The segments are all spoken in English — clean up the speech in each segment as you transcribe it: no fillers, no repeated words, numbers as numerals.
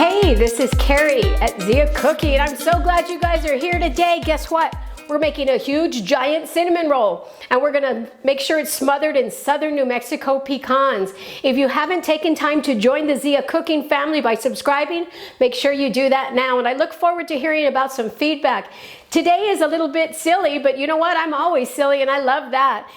Hey, this is Carrie at Zia Cookie, and I'm so glad you guys are here today. Guess what? We're making a huge giant cinnamon roll, and we're gonna make sure it's smothered in southern New Mexico pecans. If you haven't taken time to join the Zia Cooking family by subscribing, make sure you do that now, and I look forward to hearing about some feedback. Today is a little bit silly, but you know what? I'm always silly, and I love that.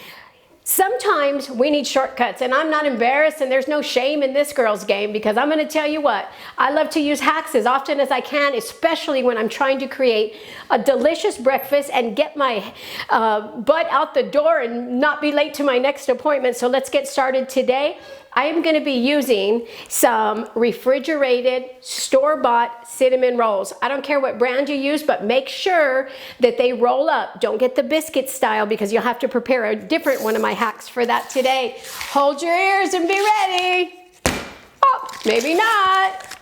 Sometimes we need shortcuts, and I'm not embarrassed, and there's no shame in this girl's game, because I'm going to tell you what, I love to use hacks as often as I can, especially when I'm trying to create a delicious breakfast and get my butt out the door and not be late to my next appointment. So let's get started today. I am going to be using some refrigerated store-bought cinnamon rolls. I don't care what brand you use, but make sure that they roll up. Don't get the biscuit style, because you'll have to prepare a different one of my hacks for that today. Hold your ears and be ready. Oh, maybe not.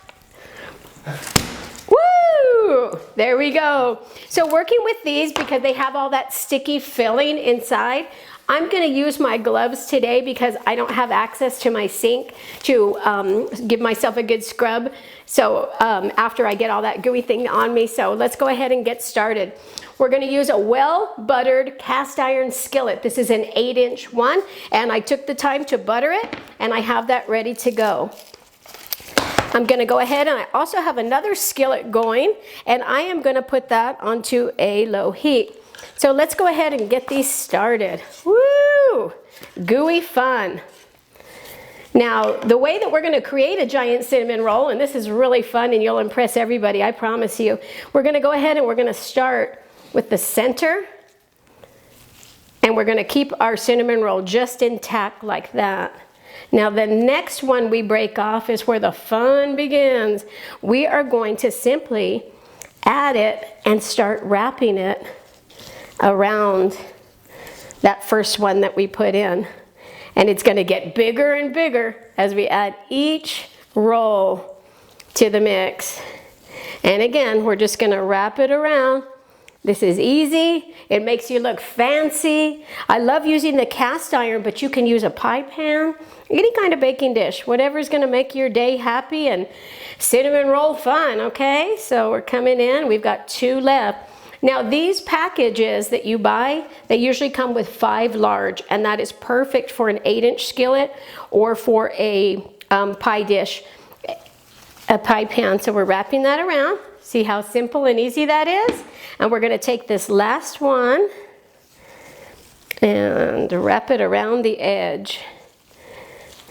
Woo! There we go. So working with these, because they have all that sticky filling inside, I'm going to use my gloves today because I don't have access to my sink to give myself a good scrub. So after I get all that gooey thing on me, so let's go ahead and get started. We're going to use a well-buttered cast iron skillet. This is an 8-inch one, and I took the time to butter it, and I have that ready to go. I'm going to go ahead, and I also have another skillet going, and I am going to put that onto a low heat. So let's go ahead and get these started. Woo! Gooey fun. Now, the way that we're going to create a giant cinnamon roll, and this is really fun and you'll impress everybody, I promise you. We're going to go ahead and we're going to start with the center, and we're going to keep our cinnamon roll just intact like that. Now, the next one we break off is where the fun begins. We are going to simply add it and start wrapping it around that first one that we put in. And it's going to get bigger and bigger as we add each roll to the mix. And again, we're just going to wrap it around. This is easy. It makes you look fancy. I love using the cast iron, but you can use a pie pan, any kind of baking dish, whatever is going to make your day happy and cinnamon roll fun, okay? So we're coming in. We've got 2 left. Now, these packages that you buy, they usually come with 5 large, and that is perfect for an 8-inch skillet or for a pie dish, a pie pan. So we're wrapping that around. See how simple and easy that is? And we're going to take this last one and wrap it around the edge.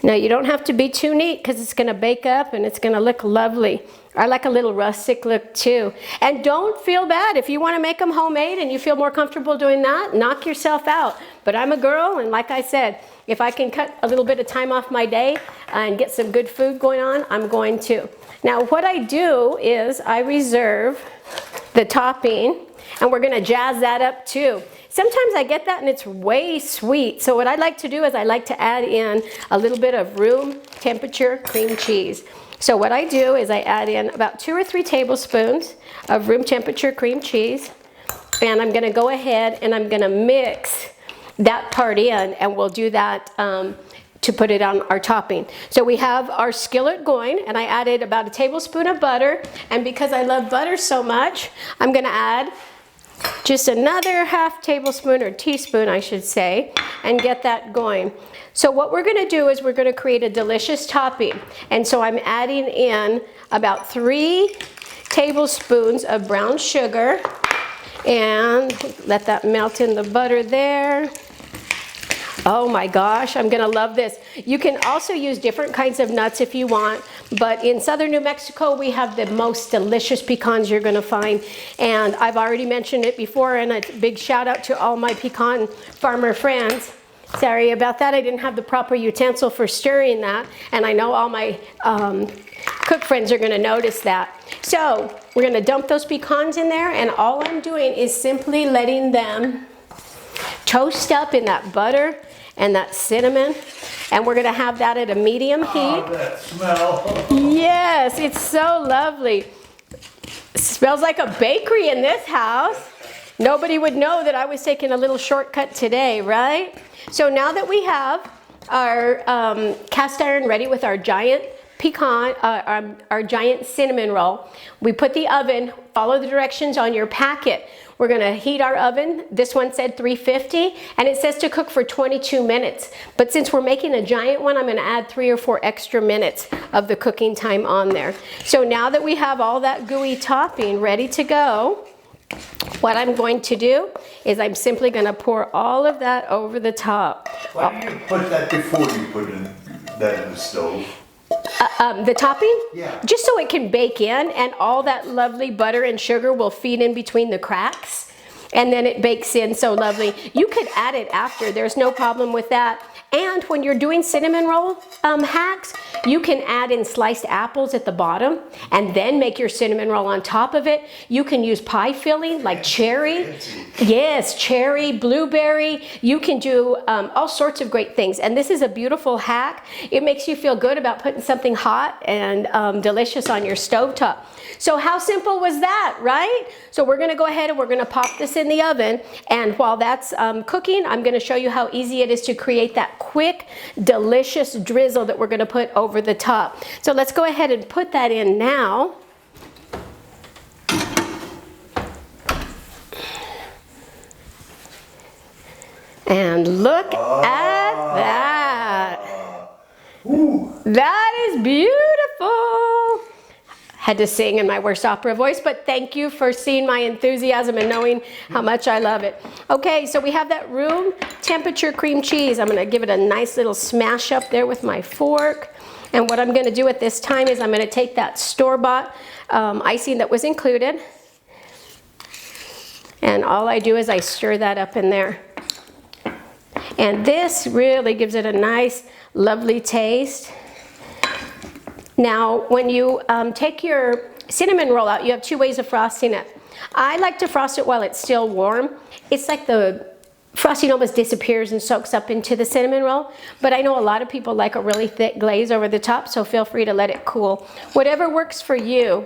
Now, you don't have to be too neat, because it's going to bake up and it's going to look lovely. I like a little rustic look too. And don't feel bad if you want to make them homemade and you feel more comfortable doing that, knock yourself out. But I'm a girl, and like I said, if I can cut a little bit of time off my day and get some good food going on, I'm going to. Now, what I do is I reserve the topping, and we're going to jazz that up too. Sometimes I get that and it's way sweet. So what I like to do is I like to add in a little bit of room temperature cream cheese. So what I do is I add in about 2 or 3 tablespoons of room temperature cream cheese, and I'm going to go ahead and I'm going to mix that part in, and we'll do that to put it on our topping. So we have our skillet going, and I added about 1 tablespoon of butter, and because I love butter so much, I'm going to add just another 1/2 tablespoon, or teaspoon I should say, and get that going. So what we're going to do is we're going to create a delicious topping. And so I'm adding in about 3 tablespoons of brown sugar, and let that melt in the butter there. Oh my gosh, I'm going to love this. You can also use different kinds of nuts if you want, but in southern New Mexico, we have the most delicious pecans you're going to find. And I've already mentioned it before, and a big shout out to all my pecan farmer friends. Sorry about that, I didn't have the proper utensil for stirring that, and I know all my cook friends are going to notice that. So we're going to dump those pecans in there, and all I'm doing is simply letting them toast up in that butter and that cinnamon, and we're going to have that at a medium heat. Oh, that smell. Yes, it's so lovely. It smells like a bakery in this house. Nobody would know that I was taking a little shortcut today, right? So now that we have our cast iron ready with our giant our giant cinnamon roll. We put the oven, follow the directions on your packet. We're gonna heat our oven. This one said 350, and it says to cook for 22 minutes. But since we're making a giant one, I'm gonna add 3 or 4 extra minutes of the cooking time on there. So now that we have all that gooey topping ready to go, what I'm going to do is I'm simply gonna pour all of that over the top. Why do you put that before you put that in the stove? The topping? Yeah. Just so it can bake in and all that lovely butter and sugar will feed in between the cracks, and then it bakes in so lovely. You could add it after, there's no problem with that. And when you're doing cinnamon roll hacks, you can add in sliced apples at the bottom and then make your cinnamon roll on top of it. You can use pie filling like cherry. Yes, cherry, blueberry. You can do all sorts of great things. And this is a beautiful hack. It makes you feel good about putting something hot and delicious on your stovetop. So how simple was that, right? So we're gonna go ahead and we're gonna pop this in the oven. And while that's cooking, I'm gonna show you how easy it is to create that quick, delicious drizzle that we're gonna put over the top. So let's go ahead and put that in now. And look at that. Ooh. That is beautiful. Had to sing in my worst opera voice, but thank you for seeing my enthusiasm and knowing how much I love it. Okay, so we have that room temperature cream cheese. I'm gonna give it a nice little smash up there with my fork. And what I'm gonna do at this time is I'm gonna take that store-bought icing that was included, and all I do is I stir that up in there. And this really gives it a nice, lovely taste. Now, when you take your cinnamon roll out, you have 2 ways of frosting it. I like to frost it while it's still warm. It's like the frosting almost disappears and soaks up into the cinnamon roll, but I know a lot of people like a really thick glaze over the top, so feel free to let it cool. Whatever works for you.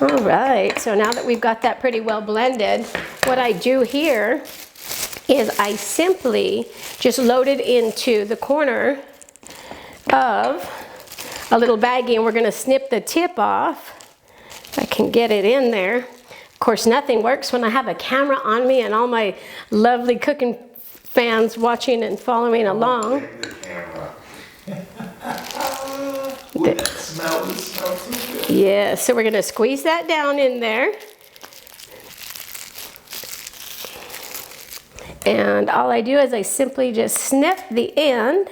All right, so now that we've got that pretty well blended, what I do here is I simply just load it into the corner of a little baggie, and we're gonna snip the tip off. If I can get it in there. Of course, nothing works when I have a camera on me and all my lovely cooking fans watching and following along. The camera. Ooh, that smells so good. Yeah, so we're gonna squeeze that down in there. And all I do is I simply just snip the end.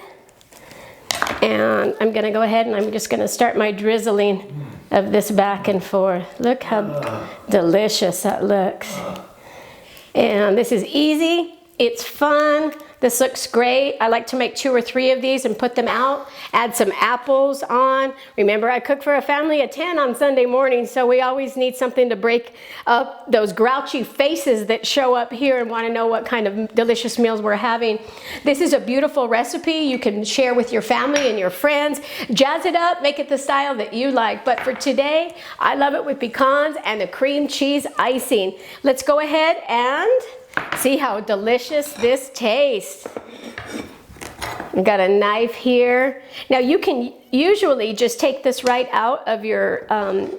And I'm gonna go ahead and I'm just gonna start my drizzling of this back and forth. Look how delicious that looks. And this is easy, it's fun. This looks great. I like to make 2 or 3 of these and put them out. Add some apples on. Remember, I cook for a family of 10 on Sunday mornings, so we always need something to break up those grouchy faces that show up here and want to know what kind of delicious meals we're having. This is a beautiful recipe you can share with your family and your friends. Jazz it up, make it the style that you like. But for today, I love it with pecans and the cream cheese icing. Let's go ahead and see how delicious this tastes. I've got a knife here. Now you can usually just take this right out of your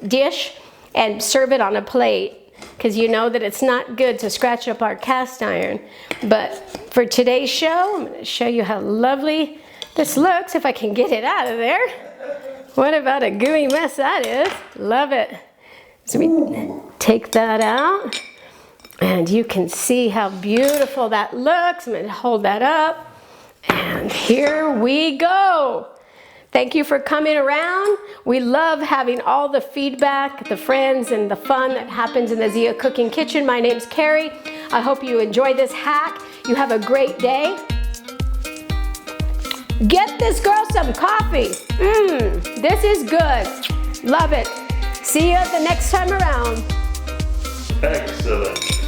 dish and serve it on a plate, because you know that it's not good to scratch up our cast iron. But for today's show, I'm going to show you how lovely this looks, if I can get it out of there. What about a gooey mess that is? Love it. So we take that out. And you can see how beautiful that looks. I'm going to hold that up. And here we go. Thank you for coming around. We love having all the feedback, the friends, and the fun that happens in the Zia Cooking Kitchen. My name's Carrie. I hope you enjoy this hack. You have a great day. Get this girl some coffee. This is good. Love it. See you the next time around. Excellent.